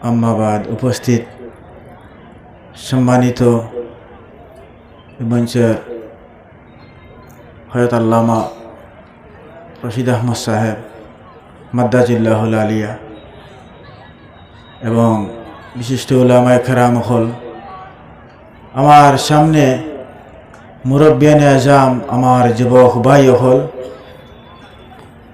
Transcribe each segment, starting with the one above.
আম্মাবাদ উপস্থিত সম্মানিত মঞ্চের হযরত আল্লামা রশিদ আহমদ সাহেব মাদ্দাজিল্লাহুল আলিয়া এবং বিশিষ্ট উলামায়ে কেরাম হল, আমার সামনে মুরব্বিয়ানে আজম, আমার যুবক ভাই হল,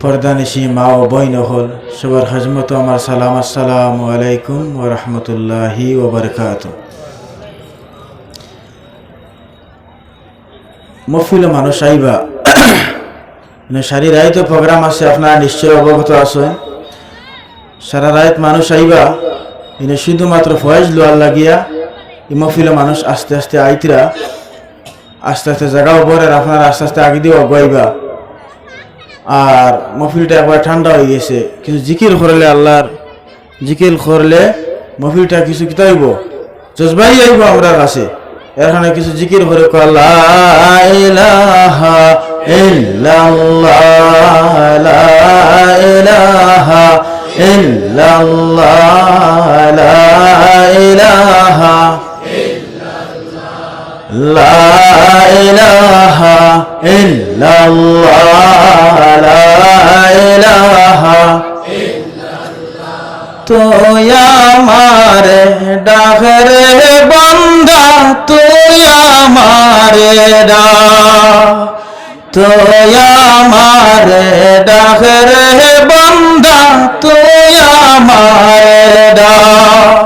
পর্দানিশি মা ও বইন হল, সবার হজমত আমার সালাম। আসসালামু আলাইকুম ওয়া রাহমাতুল্লাহি ওয়া বারাকাতুহু। মফিল মানুষ আইবা সারি রাইতো প্রোগ্রাম আছে, আপনারা নিশ্চয় অবগত আছেন। সারা রাত মানুষ আইবা এনে শুধুমাত্র ফয়েজ লোয়ার লাগিয়া এই মফিল মানুষ আস্তে আস্তে আইতরা, আস্তে আস্তে জায়গা উপরে আপনারা আস্তে আস্তে আগে দিয়ে অগাইবা। আর মফিলটা একবার ঠান্ডা হয়ে গেছে, কিছু জিকির করলে আল্লাহর জিকির করলে মফিলটা কিছু কিতা হইব, জজবাই আইব আমরা কাছে। এখানে কিছু জিকির করে লা ইলাহা ইল্লাল্লাহ, লা ইলাহা ইল্লাল্লাহ, লা ইলাহা লা ইলাহা ইল্লাল্লাহ, লা ইলাহা তুই আমারে ডাকরে বান্দা, তুই আমারে ডাক, তুই আমারে ডাকরে বান্দা, তুই আমারে ডাক,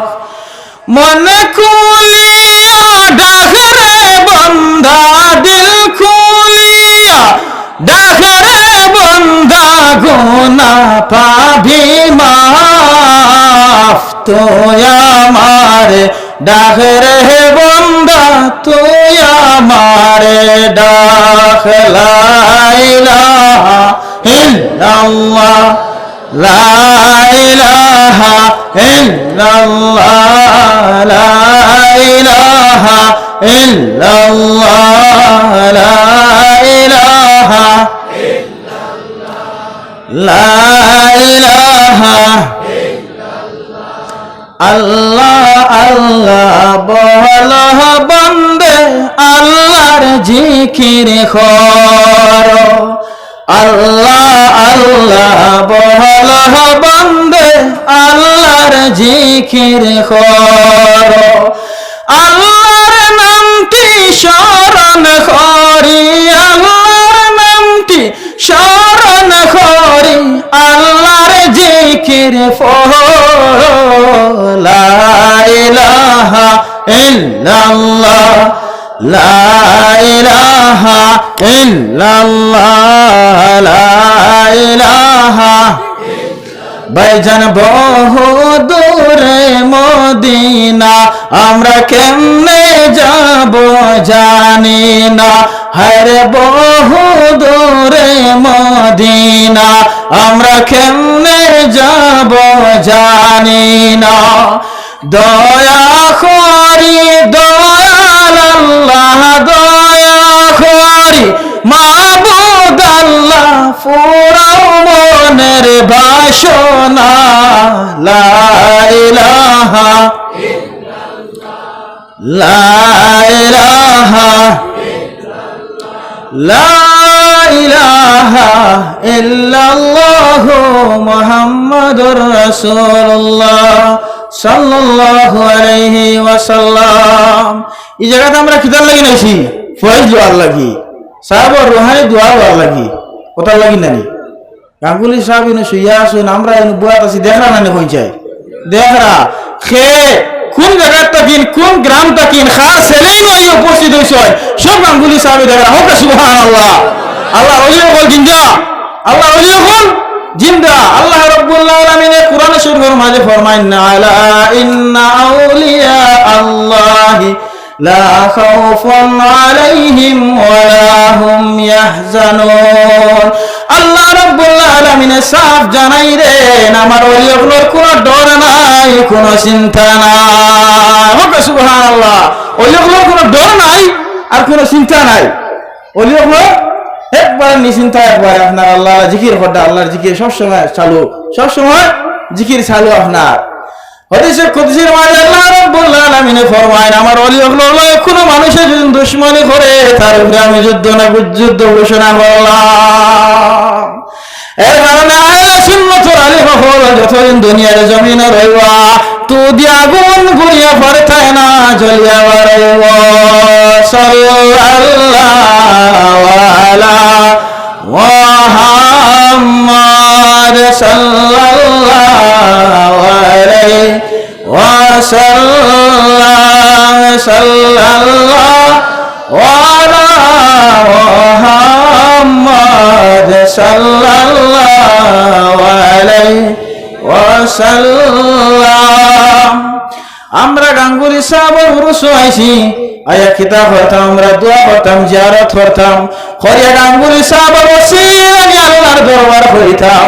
মনে খুলিয়া ডাকরে বান্দা, দিল খুলিয়া ডাকরে বান্দা, গুনাহ পাবি মাফ, তুই আমারে ডাকরে বান্দা, তুই আমারে ডাক, লা ইলাহা ইল্লাল্লাহ, লা ইলাহা ইল্লাল্লাহ, লা ইলাহা ইল্লাল্লাহ, লা ইলাহা লা ইলাহা আল্লাহ আল্লাহ বল বন্দে, আল্লাহর জিকির কর, আল্লাহ আল্লাহ বল বন্দে, আল্লাহর জিকির কর, আল্লাহর নামটি স্মরণ করি, আল্লাহর নামটি স্মরণ করি, আল্লাহর জিকির পড়, লা ইলাহা ইল্লাল্লাহ, লা ইলাহা ইল্লাল্লাহ, লা ইলাহা ভাইজান বহু দূরে মদিনা, আমরা কেমনে যাব জানি না, হরে বহু দূরে মদিনা, আমরা কেমনে যাব জানি না, দয়া করি দয়াল আল্লাহ, দয়া করি মাবুদ আল্লাহ, ফুরাও মনের বাসনা, লা ইলাহা লা ইলাহা লা ইলাহা ইল্লাল্লাহ মুহাম্মাদুর রাসূলুল্লাহ সাল্লাল্লাহু আলাইহি ওয়াসাল্লাম। এই জায়গাতে আমরা কিতাব লাগি নাইছি, ফয়েজ দোয়ার লাগি, সাহাবার রুহানি দোয়া দোয়ার লাগি, কথা লাগি নানি। গাঙ্গুলি সাহেব ইনো শুইয়া আসুন, আমরা ইনো বুয়াত আছি, দেখরা নানি পৌঁছায়, দেখরা খে কোন জায়গার তাকিন, কোন গ্রাম তাকিন, খার ছেলেই নয় উপস্থিত হয়েছে, সব গাঙ্গুলি সাহেব দেখরা হোক সুবহানাল্লাহ। আল্লাহ ওলি হল জিন্দা, আল্লাহ ওলি হল জিন্দা। আল্লাহ রাব্বুল আলামিন কোরআন শরীফের মাঝে ফরমায়, আলা ইন্না আউলিয়া আল্লাহি লা খাউফুন আলাইহিম ওয়ালা হুম ইয়াহজানুন। আল্লাহ রাব্বুল আলামিন সাফ জানাই দেন, আমার ওলিগুলোর কোনো ডর নাই, কোনো চিন্তা নাই। হোক সুবহানাল্লাহ। ওলিগুলোর কোনো ডর নাই আর কোনো চিন্তা নাই। ওলিগুলো একবার নিশ্চিন্তা, একবার আপনার আল্লাহ জিকির করতে, আল্লাহর জিকির সবসময় চালু, সবসময় জিকির চালু আপনার। হাদিসে কুদসির মাঝে আল্লাহ রাব্বুল আলামিন ফরমায় আমার ওলি হলো কোনো মানুষের যদি দুশমনি করে তার উপরে আমি যুদ্ধ ঘোষণা করলাম। এর কারণে আহলে সুন্নাত ওয়াল জামাত হল যতদিন দুনিয়ার জমিনে রইবা তু দিয়া আগুন ঘুরিয়া পড়ে না জ্বলিয়া বাড়াইব। সাল্লাল্লাহু আলা মুহাম্মাদ সাল্লাল্লাহু আলাইহি ওয়াসাল্লাম। সাল্লাল্লাহু আলা মুহাম্মাদ সাল্লাল্লাহু আলাইহি ওয়াসাল্লাম। আমরা গাঙ্গুলি সাহাবার উরুস আইছি আয়া কিতাব পড়তাম, আমরা দোয়া করতাম, জিয়ারত করতাম, খরিয়া গাঙ্গুলি সাহাবার ওসিলায় আল্লাহর দরবার করিতাম।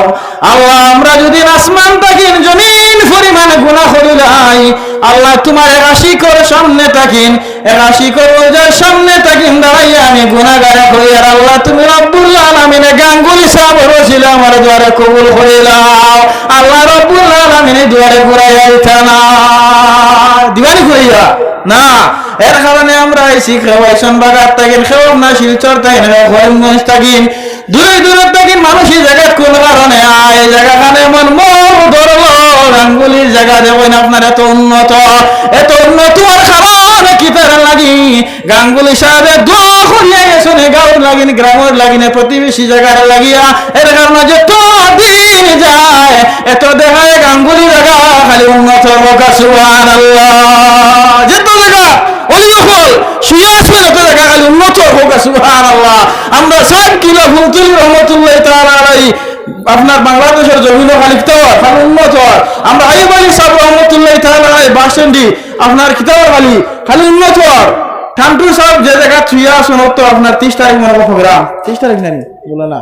আল্লাহ আমরা যদি আসমান তাকিন জমিন পরিমাণে গুনাহ করিলাই, আল্লাহ তোমার ৮১ করে সামনে তাকিন, ৮১ করে ওজার সামনে তাকিন দাঁড়াইয়া আমি গুনাহগার হই। আর আল্লাহ তুমি রব্বুল আলামিন গাঙ্গুলি সাহাবার ওসিলা আমার দুয়ারে কবুল করিলাও। আল্লাহ রব্বুল আলামিন দুয়ারে ঘুরাইয়া দিতা না, দিবানি করিয়া না। এর কারণে আমরা আইসি খেওয়াইছন বাগার তাকিন, খেওয়াব না শিলচর তাকিন, করিমগঞ্জ তাকিন, দূরে দূরে তাকিন মানুষই জায়গা কোন কারণে আয় এই জায়গাখানে এমন মন ধরলো গাঙ্গুলির জায়গা দেখবেন আপনার এত উন্নত আর কারণে কি তার লাগি গাঙ্গুলি সাহেবের দোয়া করিয়া গেছেন গাঁর লাগিন গ্রামের লাগিনে প্রতিবেশী জায়গার লাগিয়া। এর কারণে যত দিন যায় এত দেখায় গাঙ্গুলি জায়গা খালি উন্নত হোক। সুবহানাল্লাহ। যেত জায়গা ওলি হল শুয়ে আসবেন এত জায়গা খালি উন্নত হোক। সুবহানাল্লাহ। আমরা ৬০ কিলো ফুলতুল রহমতুল্লাহ তাআলা আলাইহি আপনার বাংলাদেশের জমিনে খালি খালি উন্নত। আমরা আইয়ুব আলী সাহেব রহমতুল্লাহ তাআলা আলাইহি বাসন্ডি আপনার কিতাব খালি উন্নত। ঠান্টু সাহেব যে জায়গা ছুঁয়া শোনত তো আপনার 30 তারিখ মনে প্রোগ্রাম, 30 তারিখ জানি বলে না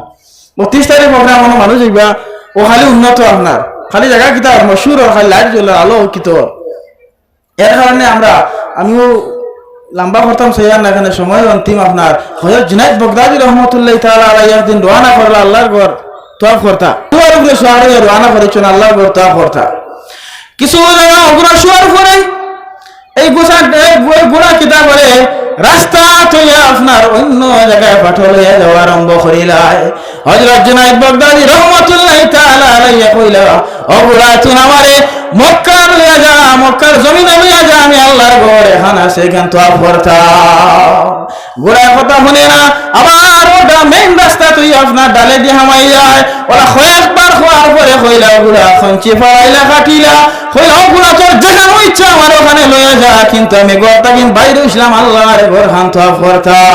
32 তারিখ প্রোগ্রাম মনে মানুষ দেখবা ও খালি উন্নত আপনার খালি জায়গা কিতাব মশহুর খালি লাইট জ্বলে আলো কিতর। এর কারণে আমিও লম্বা করতাম সেইয়ার না, এখানে সময় অন্তিম। আপনার হযরত জুনায়েদ বাগদাদী রহমতুল্লাহ তাআলা আলাইহি একদিন রওনা করলা আল্লাহর ঘর তোয়াফ করতা, তোয়ার উপরে শহরে রওনা করেছেন আল্লাহর ঘর তোয়াফ করতা। কিছু জায়গা ওগুলা শোয়ার পরে এই গুণা কিতা করে রাস্তা তৈয়া আপনার অন্য জায়গায় পাঠল হইয়া যাওয়া আরম্ভ করিলায়। হযরত জুনায়েদ বাগদাদী রহমাতুল্লাহ তাআলা আলাইহি কইলা ও বুড়া তুই আমারে মক্কা লইয়া যা, মক্কার জমিনে লইয়া যা, আমি আল্লাহর ঘর এখান আছে এখান তোয়াফ করতাম। বুড়া কথা শুনে না, আবার ওটা মেইন রাস্তা তুই আপনার ডালে দিয়ে হামাই যায়। ওরা কয়েকবার খোয়ার পরে কইলা বুড়া খঞ্চি ফাড়াইলা কাটিলা কইলা ও বুড়া তোর যেখানে ইচ্ছা আমার ওখানে লইয়া যা, কিন্তু আমি ঘর থেকে বাইরে ইসলাম আল্লাহর ঘর খান তোয়াফ করতাম।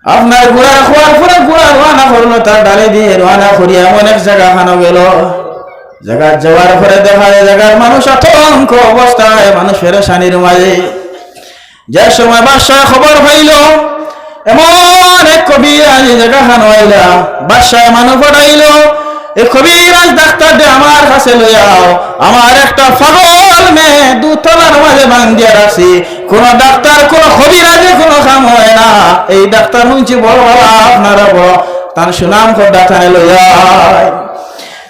আপনার ঘোড়া খোয়ার পরে ঘোড়া রওনা করলো, তার ডালে দিয়ে রওনা করিয়া এমন এক জায়গা খানো গেল। জায়গা যাওয়ার পরে দেখা যায় জায়গার মানুষ আতঙ্ক অবস্থায়, মানুষ পেরেশানির মাঝে। যে সময় বাদশাহ খবর পাইল এমন এক কবিরাজ জায়গা খানো আইলা, বাদশাহ মানুষ পড়াইল এই কবিরাজ ডাক্তার দে আমার কাছে লইয়াও, আমার একটা পাগল মেয়ে দুতলার মাঝে বান্ধিয়া রাখছি, কোন ডাক্তার কোন কবিরাজে কোনো কাম হয় না। এই ডাক্তার শুনছি বড় বাবা আপনারা বড় তার সুনাম ডাক্তার লইয়া।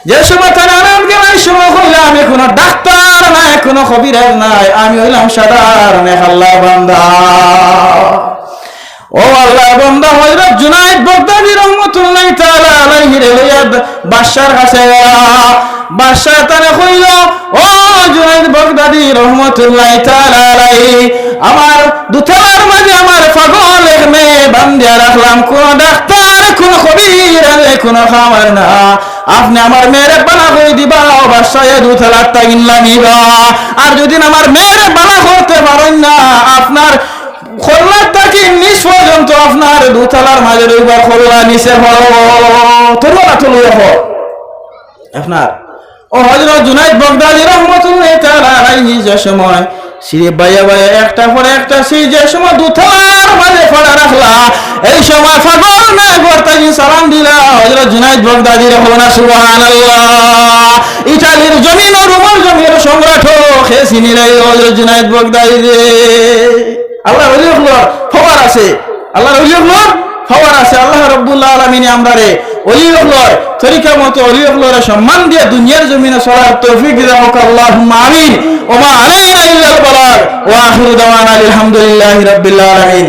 যে সময় তার আনাম গেলাম সময় হইলে আমি কোন ডাক্তার নাই, কোন কবিরাজ নাই, আমি হইলাম সাধারণ আল্লাহর বান্দা। ও আল্লাহর বান্দা হযরত জুনায়েদ বাগদাদী রাহমাতুল্লাহ তাআলা আলাইহি লইয়া বাদশার কাছে বাদশাহ তারে কইল ও জুনায়েদ বাগদাদী রাহমাতুল্লাহ তাআলা আলাইহি আমার দুতলার মাঝে আমার পাগল এক মেয়ে বান্ধিয়া রাখলাম, কোন ডাক্তার কোন কবিরাজ কোন খামার না, আপনি আমার মেয়েরে বালা করে দিবা, বাদশাহ দুতলার তাগিন লামিবা। আর যদি আমার মেয়েরে বালা করতে পারেন না আপনার খোল্লার তাকি নিচ পর্যন্ত আপনার দুতলার মাঝে রইবার খোল্লা নিচে আপনার ও হযরত জুনায়েদ বাগদাদী রাহমাতুল্লাহ তাআলা আলাইহি যে সময় সিঁড়ি বাইয়া বাইয়া একটা পরে একটা সিঁড়ি যে সময় দুতলার মাঝে পড়া রাখলা, এই সময় পাগল না গর্তাজি সালাম দিলা হযরত জুনায়েদ বাগদাদী রাহমাতুল্লাহ। সুবহানাল্লাহ। ইতালির জমিন ও রোমের জমির সম্রাট খেসি নিলে হযরত জুনায়েদ বাগদাদী রে আল্লাহ ওলি হলো খবর আছে, আল্লাহর ওলি হলো হওয়ার আছে। আল্লাহ রাব্বুল আলামিন আমরারে ওলি হলর তরিকা মতো ওলি হলর সম্মান দিয়ে দুনিয়ার জমিনে চলার তৌফিক দাও। আল্লাহুম্মা আমিন। ওয়া মা আলাইনা ইল্লাল বালাগ ওয়া আখিরু দাওয়ানা আলহামদুলিল্লাহি রাব্বিল আলামিন।